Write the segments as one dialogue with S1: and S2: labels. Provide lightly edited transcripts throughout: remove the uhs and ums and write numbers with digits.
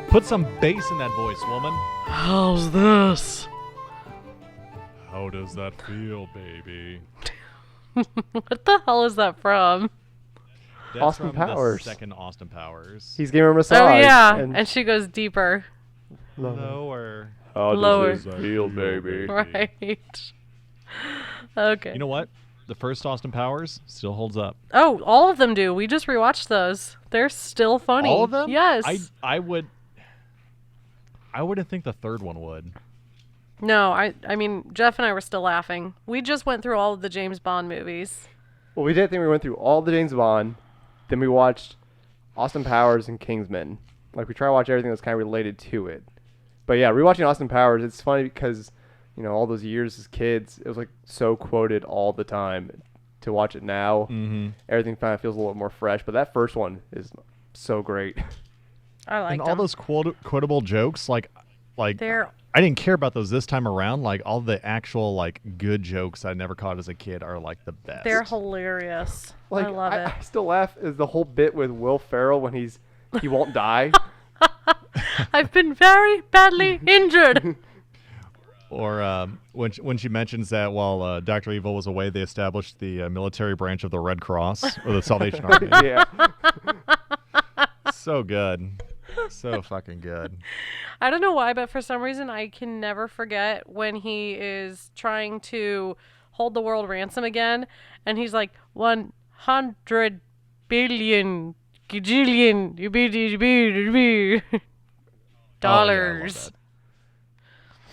S1: Put some bass in that voice, woman.
S2: How's this?
S1: How does that feel, baby?
S2: What the hell is that from?
S1: That's
S3: Austin
S1: from
S3: Powers.
S1: The second Austin Powers.
S3: He's giving her a massage.
S2: Oh yeah,
S3: And
S2: and she goes deeper.
S1: Lower.
S3: how
S2: Lower.
S3: does it feel, baby?
S2: Right. Okay.
S1: You know what? The first Austin Powers still holds up.
S2: Oh, all of them do. We just rewatched those. They're still funny.
S1: All of them?
S2: Yes.
S1: I wouldn't think the third one would.
S2: No, I mean, Jeff and I were still laughing. We just went through all of the James Bond movies.
S3: Well, we did think we went through all the James Bond. Then we watched Austin Powers and Kingsman. Like, we try to watch everything that's kind of related to it. But yeah, rewatching Austin Powers, it's funny because, you know, all those years as kids, it was like so quoted all the time. To watch it now, everything kind of feels a little more fresh. But that first one is so great.
S2: I like
S1: And
S2: them.
S1: all those quotable jokes, like
S2: They're
S1: I didn't care about those this time around. Like all the actual like good jokes I never caught as a kid are like the best.
S2: they're hilarious.
S3: Like,
S2: I love it.
S3: I still laugh is the whole bit with Will Ferrell when he won't die.
S2: I've been very badly injured.
S1: Or when she mentions that while Dr. Evil was away, they established the military branch of the Red Cross or the Salvation Army.
S3: Yeah.
S1: So good. So fucking good.
S2: I don't know why, but for some reason I can never forget when he is trying to hold the world ransom again, and he's like 100 billion gajillion dollars.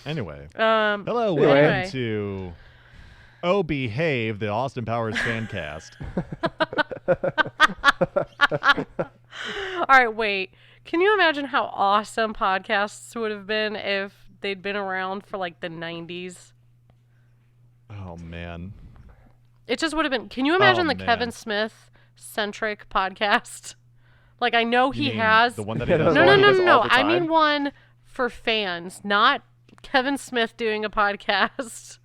S1: Anyway.
S2: Um.
S1: Hello,
S3: Anyway.
S1: welcome to Oh Behave, the Austin Powers fan cast.
S2: All right, wait. Can you imagine how awesome podcasts would have been if they'd been around for like the 90s?
S1: Oh man.
S2: It just would have been. Can you imagine
S1: Oh,
S2: the
S1: man.
S2: Kevin Smith centric podcast? Like, I know he
S1: You mean
S2: has.
S1: the one that he
S3: Yeah,
S1: does.
S3: the
S2: No,
S3: one
S2: no,
S3: he
S2: no,
S3: does
S2: no,
S3: all
S2: no.
S3: the
S2: I mean
S3: time.
S2: one for fans, not Kevin Smith doing a podcast.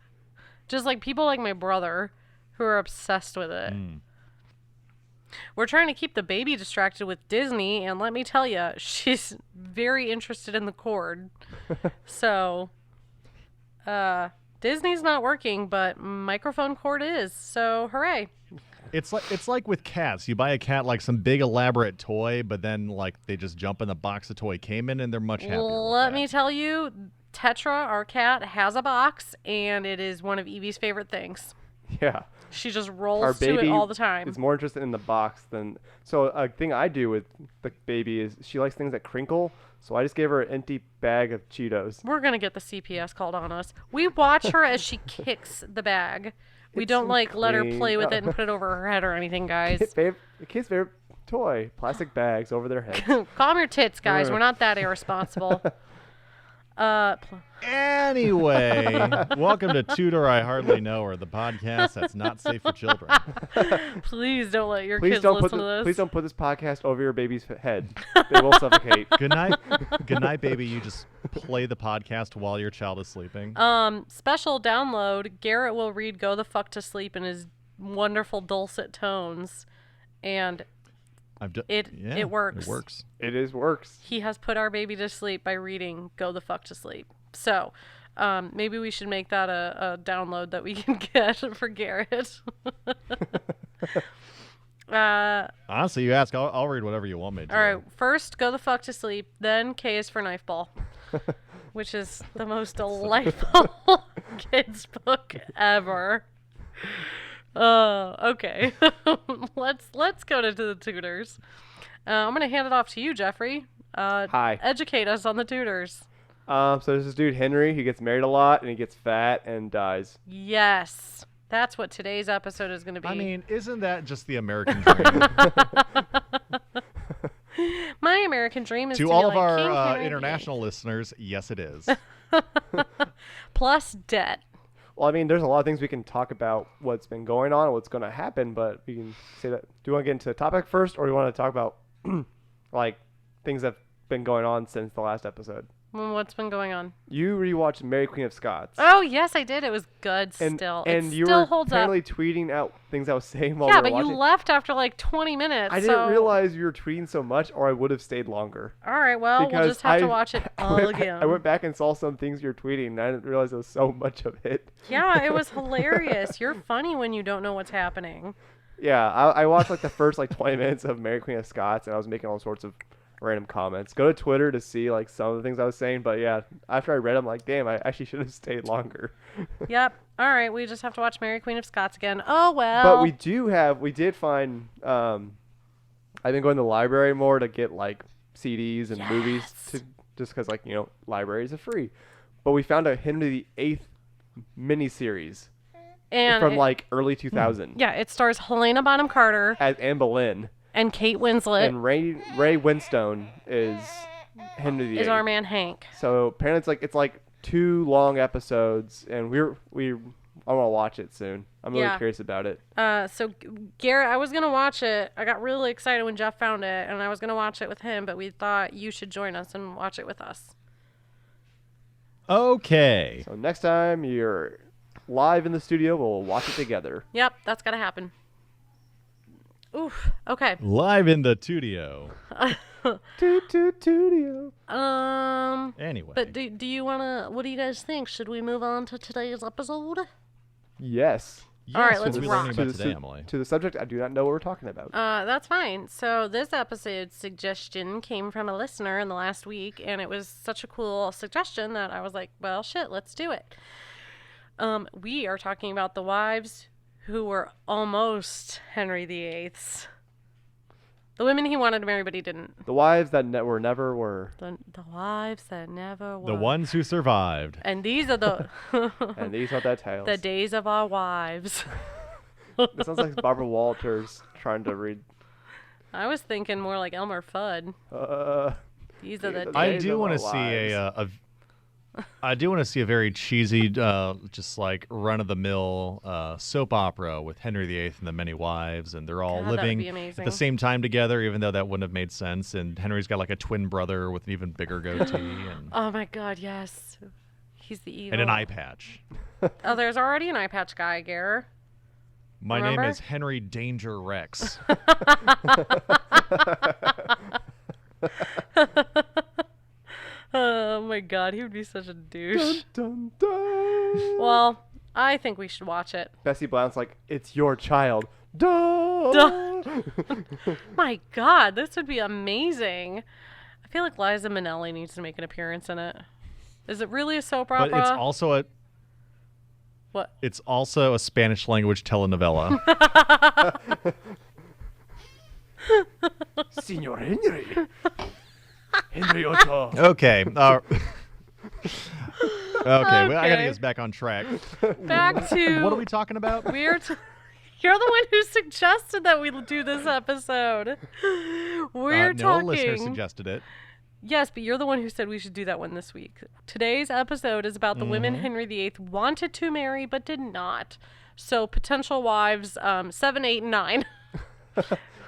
S2: Just like people like my brother who are obsessed with it. We're trying to keep the baby distracted with Disney, and let me tell you, she's very interested in the cord. So, Disney's not working, but microphone cord is. So, hooray.
S1: It's like with cats. You buy a cat like some big elaborate toy, but then like they just jump in the box the toy came in, and they're much happier.
S2: Let me tell you, Tetra, our cat, has a box, and it is one of Evie's favorite things.
S3: Yeah.
S2: She just
S3: Our
S2: rolls to
S3: baby
S2: it all the time.
S3: is more interested in the box than. So a thing I do with the baby is she likes things that crinkle. So I just gave her an empty bag of Cheetos.
S2: We're going to get the CPS called on us. We watch her as she kicks the bag. We
S3: It's
S2: don't like let her
S3: clean.
S2: play with it and put it over her head or anything, guys.
S3: The kid's favorite toy: plastic bags over their heads.
S2: Calm your tits, guys. We're not that irresponsible.
S1: Anyway, welcome to Tutor I Hardly Know, or the podcast that's not safe for children.
S2: Please don't let your
S3: Please
S2: kids
S3: don't
S2: listen to this.
S3: please don't put this podcast over your baby's head. They will suffocate.
S1: Good night, baby. You just play the podcast while your child is sleeping.
S2: Special download. Garrett will read "Go the Fuck to Sleep" in his wonderful dulcet tones, and it works.
S1: It works.
S3: It works.
S2: he has put our baby to sleep by reading "Go the Fuck to Sleep." So, maybe we should make that a download that we can get for Garrett.
S1: Honestly, you ask, I'll read whatever you want me to.
S2: All right, first "Go the Fuck to Sleep," then K is for Knife Ball, which is the most delightful kids book ever. Okay. let's go to the tutors. I'm gonna hand it off to you, Jeffrey.
S3: Hi.
S2: Educate us on the tutors.
S3: So there's this dude Henry. He gets married a lot and he gets fat and dies.
S2: Yes, that's what today's episode is gonna be.
S1: I mean, isn't that just the American dream?
S2: my American dream is to
S1: To
S2: be
S1: all of
S2: like King
S1: our
S2: Henry
S1: international listeners, yes, it is.
S2: VIII. Plus debt.
S3: Well, I mean, there's a lot of things we can talk about what's been going on and what's going to happen, but we can say that. Do you want to get into the topic first, or do you want to talk about like things that have been going on since the last episode?
S2: What's been going on?
S3: You rewatched Mary Queen of Scots.
S2: Oh, yes, I did. It was good still.
S3: And
S2: it
S3: you
S2: still
S3: were
S2: holds up.
S3: apparently tweeting out things I was saying while
S2: Yeah,
S3: we were
S2: but
S3: watching.
S2: you left after like 20 minutes.
S3: I didn't realize you were tweeting so much, or I would have stayed longer.
S2: All right, well, we'll just have to watch it again.
S3: I went back and saw some things you're tweeting, and I didn't realize there was so much of it.
S2: Yeah, it was hilarious. You're funny when you don't know what's happening.
S3: Yeah, I watched like the first like 20 minutes of Mary Queen of Scots, and I was making all sorts of random comments. Go to Twitter to see like some of the things I was saying, but yeah, after I read them, like, damn, I actually should have stayed longer.
S2: Yep. All right, we just have to watch Mary Queen of Scots again. Oh well.
S3: But we did find. I've been going to the library more to get like CDs and movies just because like libraries are free. But we found a Henry VIII miniseries from like early 2000.
S2: Yeah, it stars Helena Bonham Carter
S3: As Anne Boleyn.
S2: and Kate Winslet.
S3: And Ray Winstone is Henry VIII.
S2: Is our man Hank.
S3: So apparently it's like 2 long episodes, and I want to watch it soon. I'm really curious about it.
S2: So Garrett, I was gonna watch it. I got really excited when Jeff found it, and I was gonna watch it with him, but we thought you should join us and watch it with us.
S1: Okay.
S3: So next time you're live in the studio, we'll watch it together.
S2: Yep, that's gotta happen. Oof. Okay.
S1: Live in the studio.
S3: Studio.
S1: Anyway.
S2: But do you wanna? What do you guys think? Should we move on to today's episode?
S3: Yes.
S1: Yes,
S2: All right,
S1: what
S2: let's
S1: are we
S2: rock.
S1: learning about today, Emily?
S3: To the subject, I do not know what we're talking about.
S2: That's fine. So this episode's suggestion came from a listener in the last week, and it was such a cool suggestion that I was like, well, shit, let's do it. We are talking about the wives who were almost Henry VIII's. The women he wanted to marry, but he didn't.
S3: The wives that never were.
S2: The wives that never were.
S1: The ones who survived.
S2: And these are the...
S3: And these are their tales.
S2: The days of our wives.
S3: This sounds like Barbara Walters trying to read.
S2: I was thinking more like Elmer Fudd. These are the days.
S1: I do want to see I do want to see a very cheesy, just like run-of-the-mill soap opera with Henry VIII and the many wives, and they're all
S2: God, that would be
S1: living
S2: amazing.
S1: at the same time together, even though that wouldn't have made sense. And Henry's got like a twin brother with an even bigger goatee and,
S2: Oh my God, yes. He's the evil.
S1: and an eye patch.
S2: Oh, there's already an eye patch guy, Gare.
S1: My
S2: Remember?
S1: name is Henry Danger Rex.
S2: Oh my God, he would be such a douche.
S3: Dun, dun, dun.
S2: Well, I think we should watch it.
S3: Bessie Blount's like, it's your child. Duh.
S2: Duh. My God, this would be amazing. I feel like Liza Minnelli needs to make an appearance in it. Is it really a soap opera?
S1: But it's also a
S2: What?
S1: It's also a Spanish language telenovela.
S3: Senor Henry. Henry Otto.
S1: Okay. Okay. Well, I gotta
S2: Okay.
S1: get us back on track.
S2: Back to
S1: What are we talking about?
S2: You're the one who suggested that we do this episode. We're
S1: No
S2: talking.
S1: listener suggested it.
S2: Yes, but you're the one who said we should do that one this week. Today's episode is about the women Henry VIII wanted to marry but did not. So potential wives 7, 8, and 9.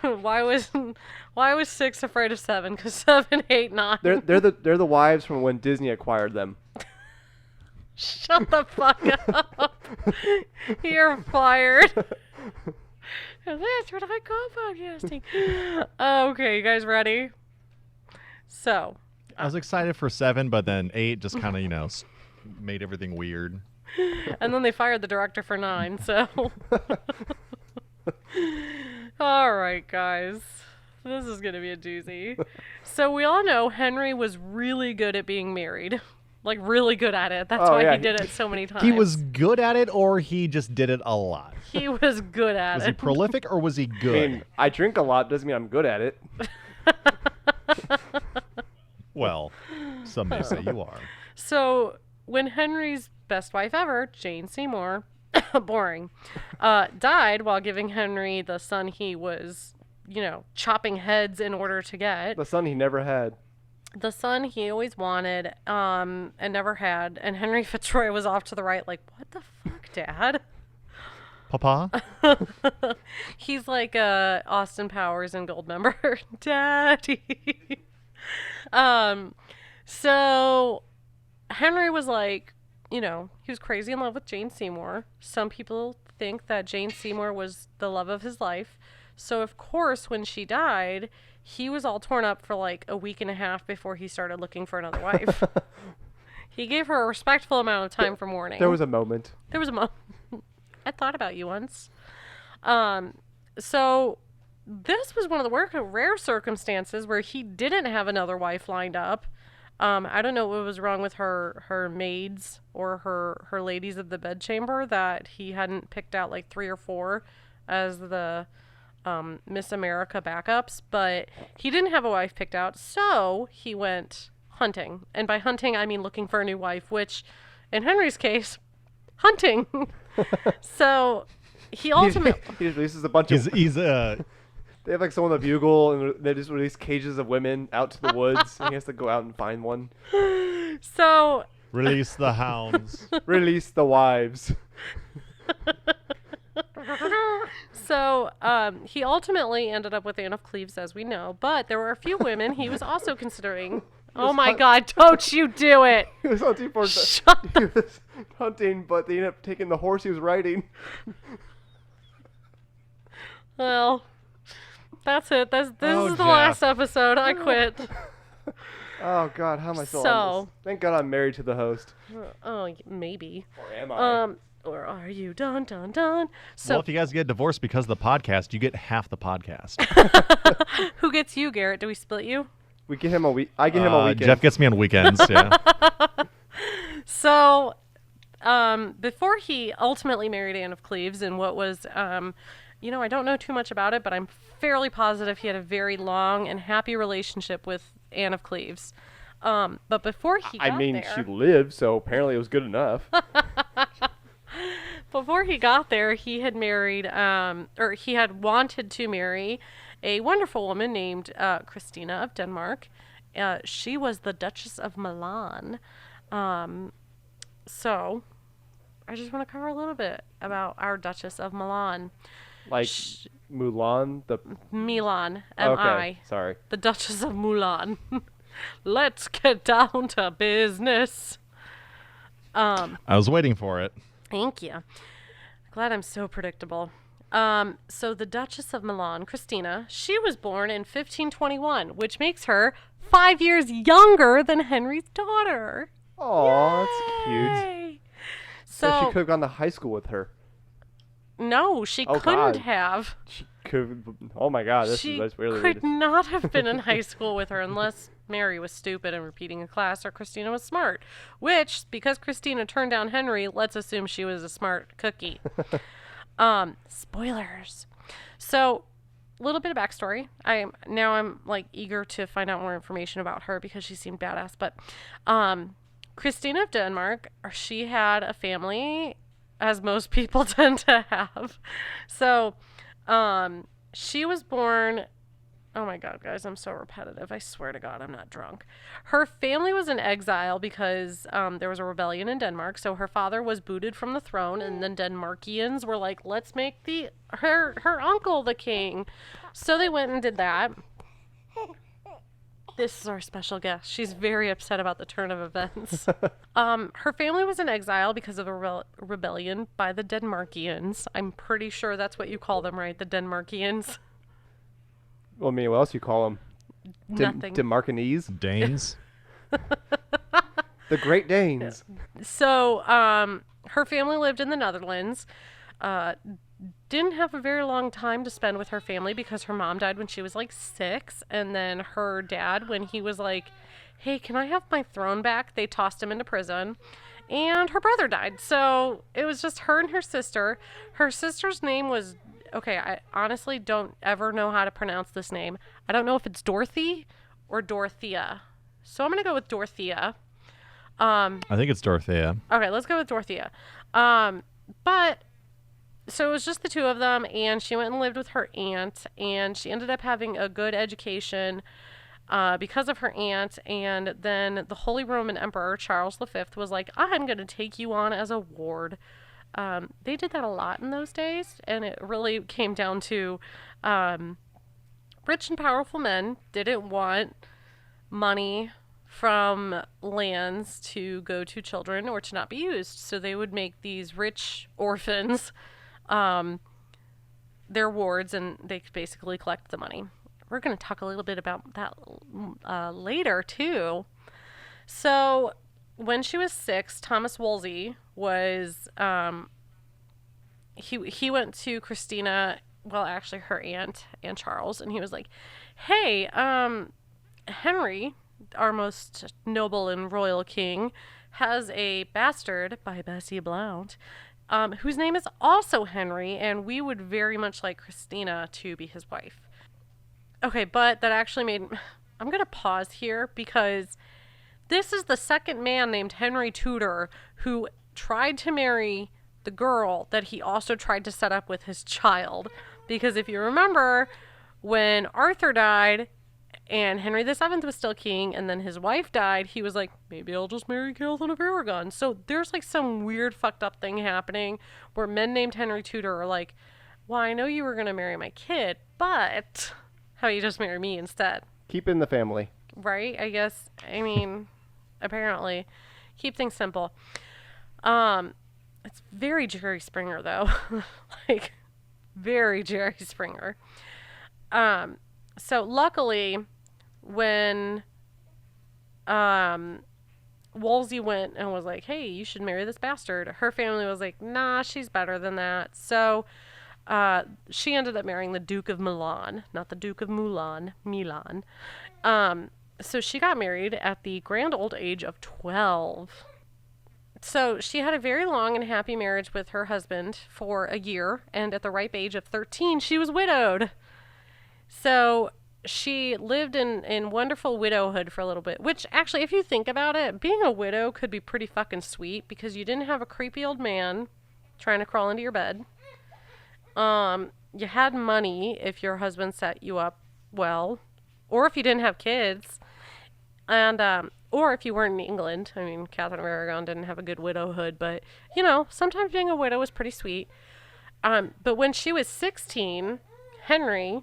S2: Why was 6 afraid of 7? Because 7, 8, 9.
S3: They're the wives from when Disney acquired them.
S2: Shut the fuck up. You're fired. That's what I call podcasting. Okay, you guys ready? So,
S1: I was excited for 7, but then 8 just kind of, made everything weird.
S2: and then they fired the director for 9, so. All right, guys. This is going to be a doozy. So we all know Henry was really good at being married. Like, really good at it. That's why he did it so many times.
S1: He was good at it, or he just did it a lot?
S2: He was good at
S1: Was
S2: it.
S1: he prolific, or was he
S3: I
S1: good?
S3: mean, I drink a lot doesn't mean I'm good at it.
S1: Well, some may say you are.
S2: So, when Henry's best wife ever, Jane Seymour, boring, died while giving Henry the son he was, chopping heads in order to get.
S3: The son he never had.
S2: The son he always wanted, and never had. And Henry Fitzroy was off to the right, like, what the fuck, Dad?
S1: Papa?
S2: He's like Austin Powers and Goldmember. Daddy. So Henry was like, he was crazy in love with Jane Seymour. Some people think that Jane Seymour was the love of his life. So, of course, when she died, he was all torn up for like a week and a half before he started looking for another wife. He gave her a respectful amount of time for mourning.
S3: There was a moment.
S2: I thought about you once. So this was one of the rare circumstances where he didn't have another wife lined up. I don't know what was wrong with her maids or her ladies of the bedchamber that he hadn't picked out like 3 or 4 as the Miss America backups, but he didn't have a wife picked out, so he went hunting. And by hunting, I mean looking for a new wife, which in Henry's case, hunting. So he ultimately...
S3: he just releases a bunch of... They have like someone with a bugle, and they just release cages of women out to the woods, and he has to go out and find one.
S2: So...
S1: Release the hounds.
S3: Release the wives.
S2: So he ultimately ended up with Anne of Cleves, as we know, but there were a few women he was also considering. Oh my God, don't you do it!
S3: He was hunting for he was hunting, but they ended up taking the horse he was riding.
S2: Well, that's it. This is the
S1: Jeff.
S2: last episode. I quit.
S3: Oh God, how am I still on this? Thank God I'm married to the host.
S2: Oh, maybe.
S3: Or am I?
S2: Or are you done? So,
S1: Well, if you guys get divorced because of the podcast, you get half the podcast.
S2: who gets you, Garrett? Do we split you?
S3: We get him a week. I get him a weekend.
S1: Jeff gets me on weekends. Yeah.
S2: So, before he ultimately married Anne of Cleves in what was, I don't know too much about it, but I'm fairly positive he had a very long and happy relationship with Anne of Cleves. But before he got there...
S3: she lived, so apparently it was good enough.
S2: Before he got there, he had married, or he had wanted to marry a wonderful woman named Christina of Denmark. She was the Duchess of Milan. So, I just want to cover a little bit about our Duchess of Milan.
S3: Like Mulan, the...
S2: Milan, M-I.
S3: Okay, sorry.
S2: The Duchess of Milan. Let's get down to business.
S1: I was waiting for it.
S2: Thank you. Glad I'm so predictable. So the Duchess of Milan, Christina, she was born in 1521, which makes her 5 years younger than Henry's daughter.
S3: Aw, that's cute.
S2: Yay!
S3: So she could have gone to high school with her.
S2: No, she couldn't
S3: God.
S2: have.
S3: She could. Oh my God, that's really weird.
S2: She could not have been in high school with her unless Mary was stupid and repeating a class, or Christina was smart. Which, because Christina turned down Henry, let's assume she was a smart cookie. Spoilers. So, a little bit of backstory. I'm like eager to find out more information about her because she seemed badass. But Christina of Denmark, she had a family, as most people tend to have. So, she was born... Oh my God, guys, I'm so repetitive. I swear to God, I'm not drunk. Her family was in exile because there was a rebellion in Denmark. So her father was booted from the throne, and then Denmarkians were like, let's make her uncle the king. So they went and did that. This is our special guest. She's very upset about the turn of events. Her family was in exile because of a rebellion by the Denmarkians. I'm pretty sure that's what you call them, right? The Denmarkians.
S3: Well, I mean, what else you call them?
S2: Nothing.
S3: Demarcanese?
S1: Danes?
S3: The Great Danes.
S2: So, her family lived in the Netherlands. Didn't have a very long time to spend with her family because her mom died when she was like 6. And then her dad, when he was like, hey, can I have my throne back? They tossed him into prison. And her brother died. So it was just her and her sister. Her sister's name was... Okay, I honestly don't ever know how to pronounce this name. I don't know if it's Dorothy or Dorothea. So I'm going to go with Dorothea.
S1: I think it's Dorothea.
S2: Okay, let's go with Dorothea. But, so it was just the two of them, and she went and lived with her aunt, and she ended up having a good education because of her aunt, and then the Holy Roman Emperor, Charles V, was like, I'm going to take you on as a ward. They did that a lot in those days, and it really came down to rich and powerful men didn't want money from lands to go to children or to not be used. So they would make these rich orphans their wards, and they could basically collect the money. We're going to talk a little bit about that later, too. So when she was 6, Thomas Wolsey was, he went to Christina, well, actually her aunt Charles, and he was like, hey, Henry, our most noble and royal king, has a bastard by Bessie Blount, whose name is also Henry, and we would very much like Christina to be his wife. Okay, but that actually made... I'm going to pause here because this is the second man named Henry Tudor who tried to marry the girl that he also tried to set up with his child. Because if you remember, when Arthur died and Henry VII was still king and then his wife died, he was like, maybe I'll just marry Catherine of Aragon. So there's like some weird fucked up thing happening where men named Henry Tudor are like, well, I know you were going to marry my kid, but how about you just marry me instead?
S3: Keep it in the family.
S2: Right? I guess. I mean, apparently. Keep things simple. It's very Jerry Springer, though. Like, very Jerry Springer. So luckily, when Wolsey went and was like, hey, you should marry this bastard, her family was like, nah, she's better than that. So she ended up marrying the Duke of Milan, not the Duke of Milan. So she got married at the grand old age of 12. So she had a very long and happy marriage with her husband for a year, and at the ripe age of 13, she was widowed. So she lived in wonderful widowhood for a little bit, which actually, if you think about it, being a widow could be pretty fucking sweet because you didn't have a creepy old man trying to crawl into your bed. You had money if your husband set you up well, or if you didn't have kids, and or if you weren't in England. I mean, Catherine of Aragon didn't have a good widowhood, but you know, sometimes being a widow was pretty sweet. But when she was 16, Henry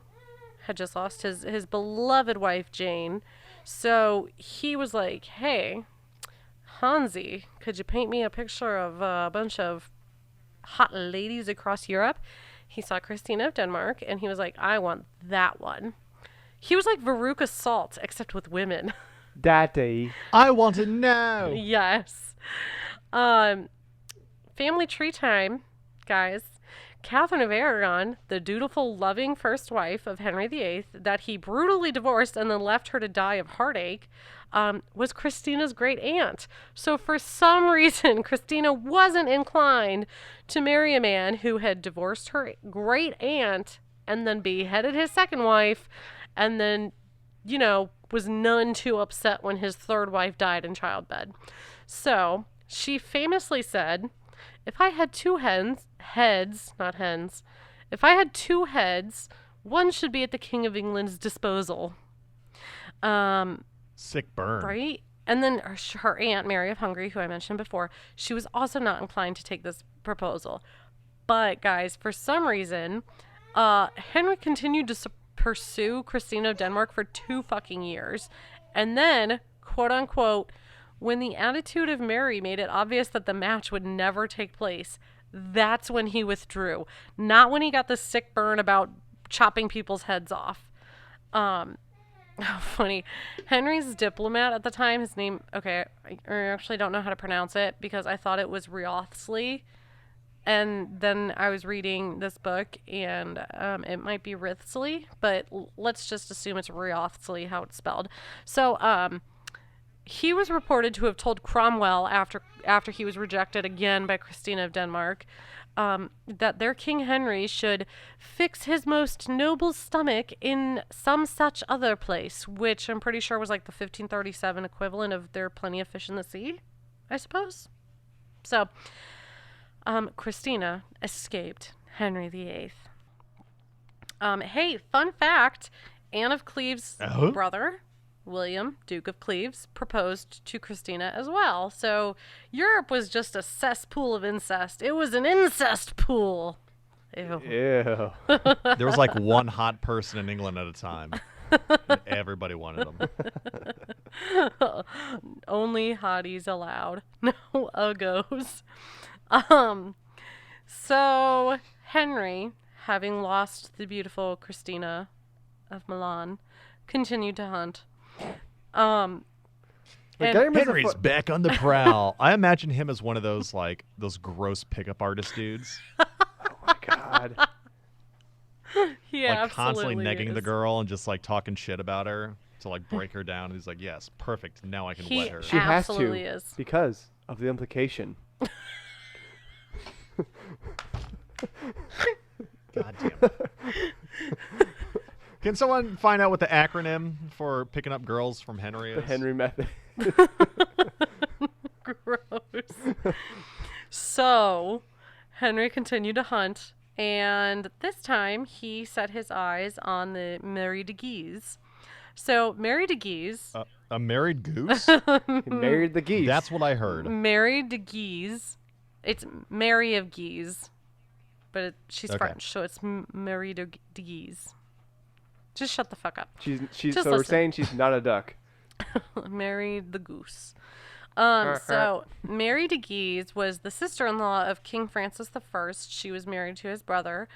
S2: had just lost his beloved wife Jane, so he was like, "Hey, Hansi, could you paint me a picture of a bunch of hot ladies across Europe?" He saw Christina of Denmark, and he was like, I want that one. He was like Veruca Salt, except with women.
S3: Daddy.
S1: I want it now.
S2: Yes. Family tree time, guys. Catherine of Aragon, the dutiful, loving first wife of Henry VIII, that he brutally divorced and then left her to die of heartache, was Christina's great aunt. So for some reason, Christina wasn't inclined to marry a man who had divorced her great aunt and then beheaded his second wife and then, you know, was none too upset when his third wife died in childbed. So she famously said, if I had two heads, not hens, if I had two heads, one should be at the King of England's disposal.
S1: Sick burn.
S2: Right? And then her aunt, Mary of Hungary, who I mentioned before, she was also not inclined to take this proposal. But, guys, for some reason, Henry continued to pursue Christina of Denmark for 2 fucking years. And then, quote unquote, when the attitude of Mary made it obvious that the match would never take place, that's when he withdrew. Not when he got the sick burn about chopping people's heads off. How funny. Henry's diplomat at the time, his name, okay, I actually don't know how to pronounce it because I thought it was Wriothesley. And then I was reading this book, and it might be Wriothesley, but let's just assume it's Wriothesley, how it's spelled. So, he was reported to have told Cromwell after he was rejected again by Christina of Denmark, that their King Henry should fix his most noble stomach in some such other place, which I'm pretty sure was like the 1537 equivalent of There Plenty of Fish in the Sea, I suppose. So, Christina escaped Henry VIII. Hey, fun fact, Anne of Cleves' brother, William, Duke of Cleves, proposed to Christina as well. So Europe was just a cesspool of incest. It was an incest pool. Ew.
S3: Ew.
S1: There was like one hot person in England at a time. And everybody wanted him.
S2: Only hotties allowed. No uggos. So Henry, having lost the beautiful Christina of Milan, continued to hunt.
S3: But
S2: And
S3: Gary Mr.
S1: Henry's back on the prowl. I imagine him as one of those those gross pickup artist dudes,
S3: Oh my God.
S2: he
S1: constantly
S2: absolutely
S1: negging the
S2: is.
S1: girl and just talking shit about her to break her down. And he's like, "Yes, perfect. Now I can
S2: He-
S1: wet her."
S3: She has to
S2: Absolutely is.
S3: because of the implication.
S1: God damn it. Can someone find out what the acronym for picking up girls from Henry is?
S3: The Henry method.
S2: Gross. So, Henry continued to hunt, and this time he set his eyes on the Mary de Guise. So, Mary de Guise,
S1: A married goose?
S3: He married the geese.
S1: That's what I heard.
S2: Mary de Guise, it's Mary of Guise, but she's
S1: Okay.
S2: French, so it's Mary de Guise. Just shut the fuck up.
S3: She's
S2: Just
S3: so we're
S2: listen.
S3: saying she's not a duck.
S2: Mary the Goose. So Mary de Guise was the sister-in-law of King Francis I. She was married to his brother.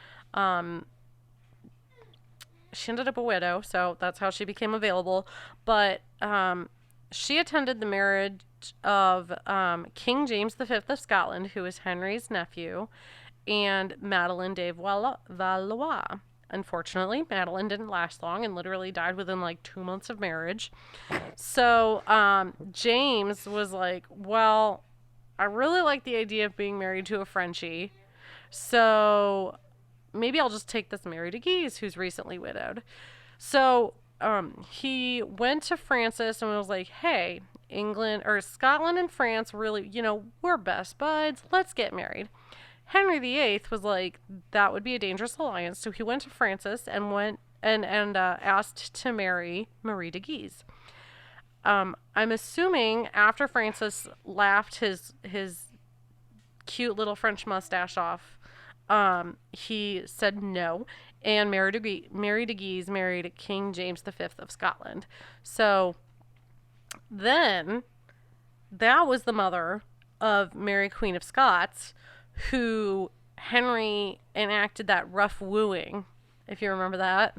S2: She ended up a widow, so that's how she became available. But she attended the marriage of King James V of Scotland, who was Henry's nephew, and Madeleine de Valois. Unfortunately, Madeline didn't last long and literally died within 2 months of marriage. So James was like, well, I really like the idea of being married to a Frenchie. So maybe I'll just take this Mary de Guise, who's recently widowed. So he went to Francis and was like, hey, Scotland and France really, we're best buds. Let's get married. Henry VIII was like, that would be a dangerous alliance. So he went to Francis and asked to marry Marie de Guise. I'm assuming after Francis laughed his cute little French mustache off, he said no, and Mary de Guise married King James V of Scotland. So then that was the mother of Mary Queen of Scots, who Henry enacted that rough wooing, if you remember that.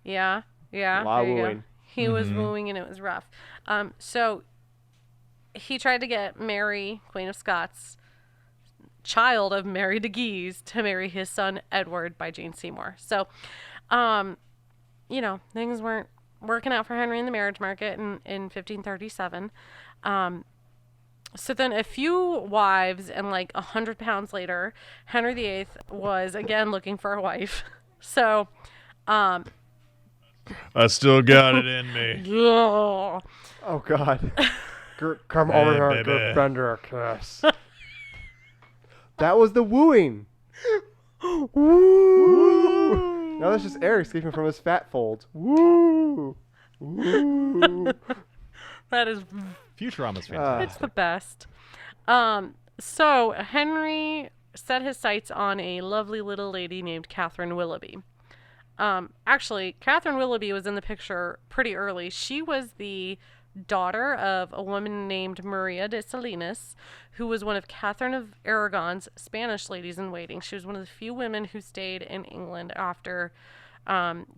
S2: Yeah.
S3: A lot of
S2: there you go.
S3: wooing.
S2: He was wooing and it was rough. So he tried to get Mary, Queen of Scots, child of Mary de Guise, to marry his son Edward by Jane Seymour. So, things weren't working out for Henry in the marriage market in 1537. So then a few wives and 100 pounds later, Henry VIII was again looking for a wife. So,
S1: I still got it in me.
S2: yeah.
S3: Oh God. Come
S1: Hey,
S3: over here,
S1: baby.
S3: give Bender a kiss. That was the wooing. Woo. Now that's just Eric escaping from his fat folds. Woo. Woo.
S2: That is,
S1: Futurama's fantastic.
S2: it's the best. So Henry set his sights on a lovely little lady named Catherine Willoughby. Actually, Catherine Willoughby was in the picture pretty early. She was the daughter of a woman named Maria de Salinas, who was one of Catherine of Aragon's Spanish ladies in waiting. She was one of the few women who stayed in England after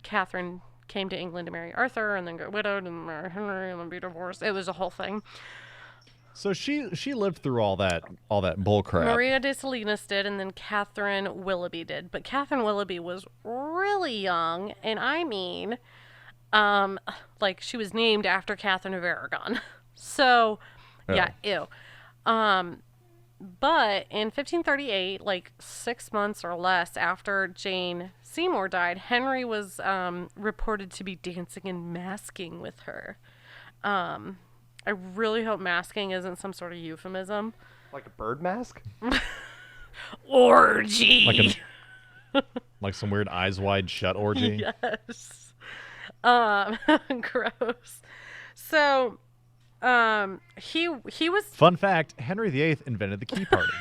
S2: Catherine came to England to marry Arthur and then got widowed and marry Henry and then be divorced. It was a whole thing.
S1: So she lived through all that bull crap.
S2: Maria de Salinas did, and then Catherine Willoughby did. But Catherine Willoughby was really young, and I mean, she was named after Catherine of Aragon. So, yeah, ew. But in 1538, 6 months or less after Jane Seymour died, Henry was reported to be dancing and masking with her. I really hope masking isn't some sort of euphemism.
S3: Like a bird mask?
S2: Orgy!
S1: Like some weird eyes wide shut orgy.
S2: Yes. Gross. So, he was...
S1: Fun fact, Henry VIII invented the key party.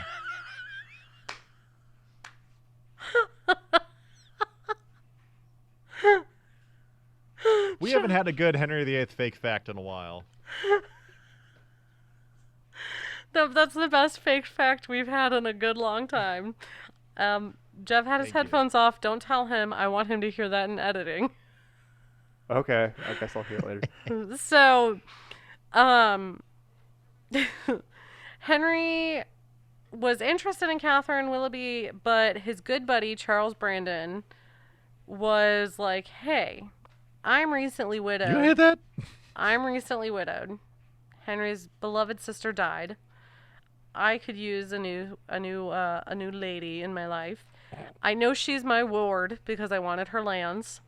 S1: We haven't had a good Henry VIII fake fact in a while.
S2: That's the best fake fact we've had in a good long time. Jeff had his
S1: Thank you.
S2: headphones off. Don't tell him. I want him to hear that in editing.
S3: Okay, I guess I'll hear it later.
S2: So, Henry was interested in Catherine Willoughby, but his good buddy, Charles Brandon, was like, hey, I'm recently widowed.
S1: You hear that?
S2: I'm recently widowed. Henry's beloved sister died. I could use a new lady in my life. I know she's my ward because I wanted her lands,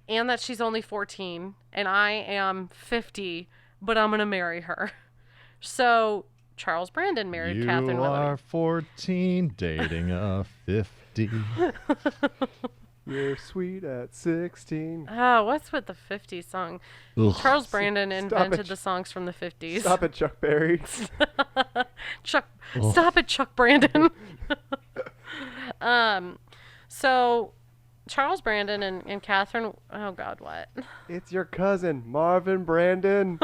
S2: and that she's only 14, and I am 50, but I'm gonna marry her. So Charles Brandon married Catherine
S1: You are
S2: Willoughby.
S1: 14, dating a 50.
S3: You're sweet at 16.
S2: Oh, what's with the 50s song?
S1: Ugh.
S2: Charles Brandon
S3: Stop
S2: invented
S3: it.
S2: the songs from the 50s.
S3: Stop it, Chuck Berry.
S2: Stop it, Chuck Brandon. So Charles Brandon and Catherine, oh God, what?
S3: It's your cousin, Marvin Brandon.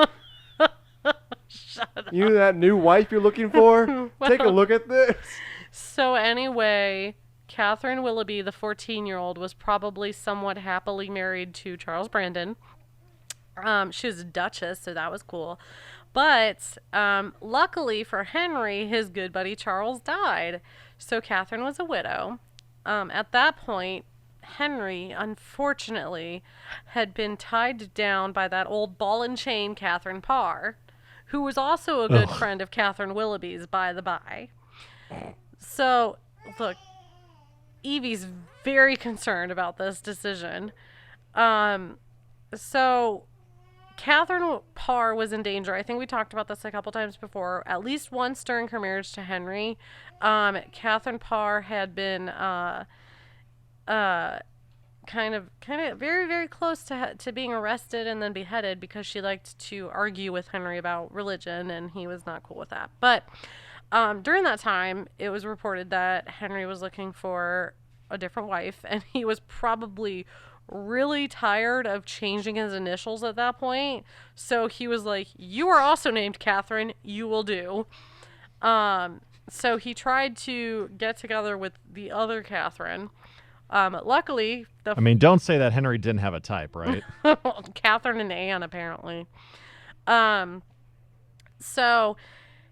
S2: Shut up.
S3: You know that new wife you're looking for? Take a look at this.
S2: So anyway, Catherine Willoughby, the 14-year-old, was probably somewhat happily married to Charles Brandon. She was a duchess, so that was cool. But luckily for Henry, his good buddy Charles died. So Catherine was a widow. At that point, Henry, unfortunately, had been tied down by that old ball and chain Catherine Parr, who was also a good friend of Catherine Willoughby's, by the by. So, look, Evie's very concerned about this decision. So Catherine Parr was in danger. I think we talked about this a couple times before. At least once during her marriage to Henry, Catherine Parr had been kind of very, very close to being arrested and then beheaded because she liked to argue with Henry about religion, and he was not cool with that. But during that time, it was reported that Henry was looking for a different wife, and he was probably really tired of changing his initials at that point. So he was like, you are also named Catherine, you will do. So he tried to get together with the other Catherine. Luckily,
S1: I mean, don't say that Henry didn't have a type, right?
S2: Catherine and Anne, apparently. So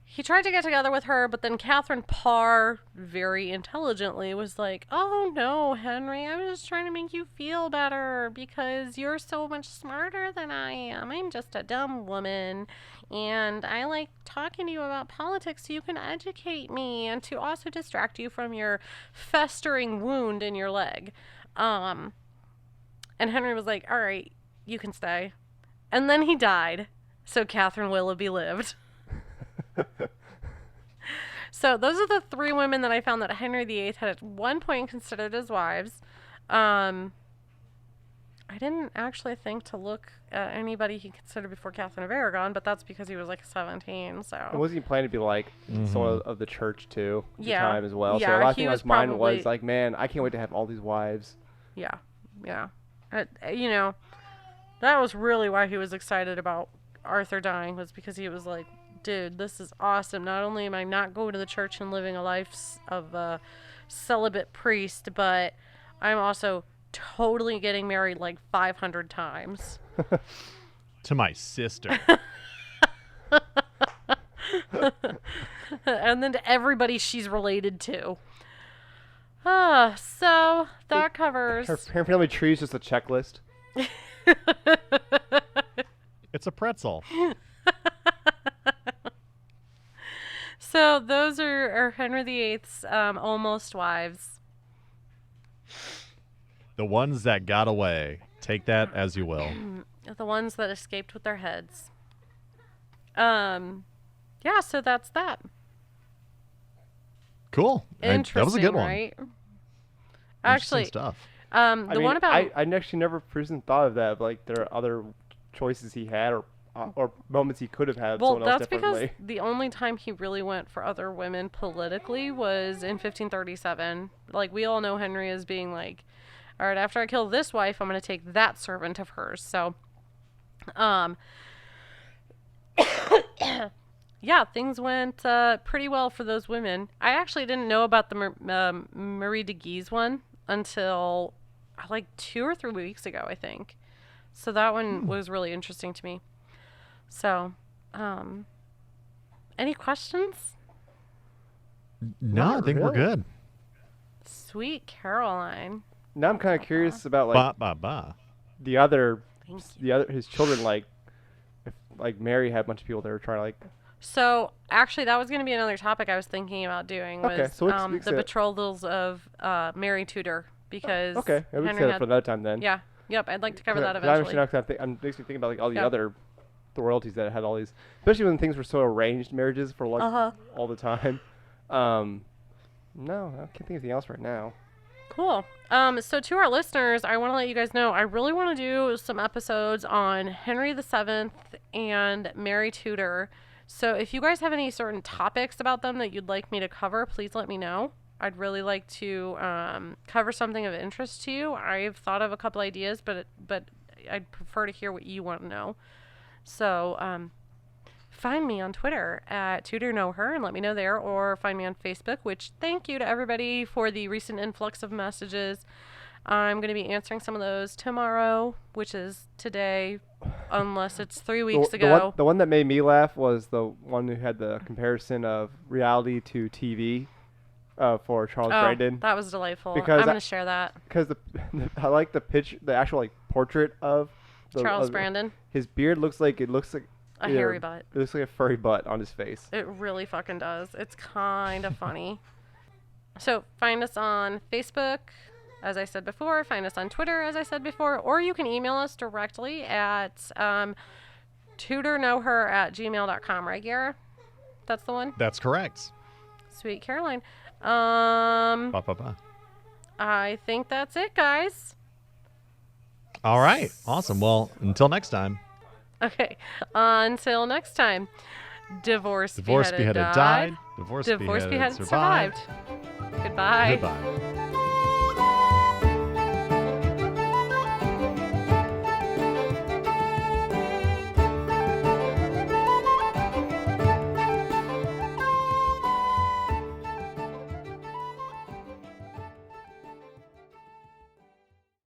S2: he tried to get together with her, but then Catherine Parr, very intelligently, was like, oh no, Henry, I was just trying to make you feel better because you're so much smarter than I am. I'm just a dumb woman, and I like talking to you about politics so you can educate me and to also distract you from your festering wound in your leg. And Henry was like, all right, you can stay. And then he died, so Catherine Willoughby lived. So those are the three women that I found that Henry VIII had at one point considered as wives. I didn't actually think to look at anybody he considered before Catherine of Aragon, but that's because he was like 17.
S3: And
S2: So
S3: wasn't he planning to be like someone of the church too at the
S2: Yeah.
S3: time as well? So
S2: Yeah,
S3: a lot of
S2: he
S3: things on
S2: was
S3: his mind
S2: probably-
S3: was like, man, I can't wait to have all these wives.
S2: yeah. You know, that was really why he was excited about Arthur dying, was because he was like, dude, this is awesome. Not only am I not going to the church and living a life of a celibate priest, but I'm also totally getting married like 500 times.
S1: To my sister.
S2: And then to everybody she's related to. So that covers.
S3: Her family tree is just a checklist.
S1: It's a pretzel.
S2: So those are Henry VIII's almost wives.
S1: The ones that got away. Take that as you will.
S2: The ones that escaped with their heads. Yeah, so that's that.
S1: Cool.
S2: Interesting,
S1: That was a good one.
S2: right?
S1: Interesting
S2: Actually,
S1: stuff.
S2: the
S3: I mean,
S2: one about
S3: I actually never person thought of that. But, like, there are other choices he had or moments he could have had
S2: well,
S3: someone else
S2: that's because
S3: differently.
S2: the only time he really went for other women politically was in 1537. Like, we all know Henry as being like, all right, after I kill this wife, I'm going to take that servant of hers. So Um, yeah, things went pretty well for those women. I actually didn't know about the Marie de Guise one until like 2 or 3 weeks ago, I think. So that one was really interesting to me. So, any questions?
S1: No, I think we're
S3: really.
S1: good.
S2: Sweet Caroline.
S3: Now I'm kind of curious about like the other,
S2: Thank you.
S3: his children. Like, if like Mary had a bunch of people that were trying to like.
S2: So actually, that was going to be another topic I was thinking about doing. Was
S3: Okay, so we can
S2: the betrothals of Mary Tudor, because
S3: Okay, we can
S2: Henry
S3: say that
S2: had.
S3: for another time then.
S2: Yeah. Yep. I'd like to cover that
S3: 'Cause I
S2: eventually.
S3: understand, I'm makes me think about like all the
S2: Yeah.
S3: other the royalties that had all these, especially when things were so arranged marriages for like all the time. No, I can't think of anything else right now.
S2: Cool. So to our listeners, I want to let you guys know I really want to do some episodes on Henry VII and Mary Tudor. So if you guys have any certain topics about them that you'd like me to cover, please let me know. I'd really like to cover something of interest to you. I've thought of a couple ideas, but I'd prefer to hear what you want to know. So find me on Twitter at TudorKnowHer and let me know there, or find me on Facebook, which thank you to everybody for the recent influx of messages. I'm going to be answering some of those tomorrow, which is today, unless it's 3 weeks ago.
S3: The one that made me laugh was the one who had the comparison of reality to TV for Charles Brandon.
S2: That was delightful.
S3: Because
S2: I'm going to share that.
S3: Because I like the actual like portrait of
S2: Charles Brandon.
S3: His beard looks like
S2: A hairy butt.
S3: It looks like a furry butt on his face.
S2: It really fucking does. It's kind of funny. So find us on Facebook, as I said before. Find us on Twitter, as I said before. Or you can email us directly at tudorknowher@gmail.com. Right, Gara? That's the one?
S1: That's correct.
S2: Sweet Caroline.
S1: Ba.
S2: I think that's it, guys.
S1: All right. Awesome. Well, until next time.
S2: Okay. Until next time. Divorce
S1: Divorce beheaded died. Divorce
S2: Divorce
S1: beheaded
S2: beheaded
S1: survived.
S2: survived. Goodbye.
S1: Goodbye.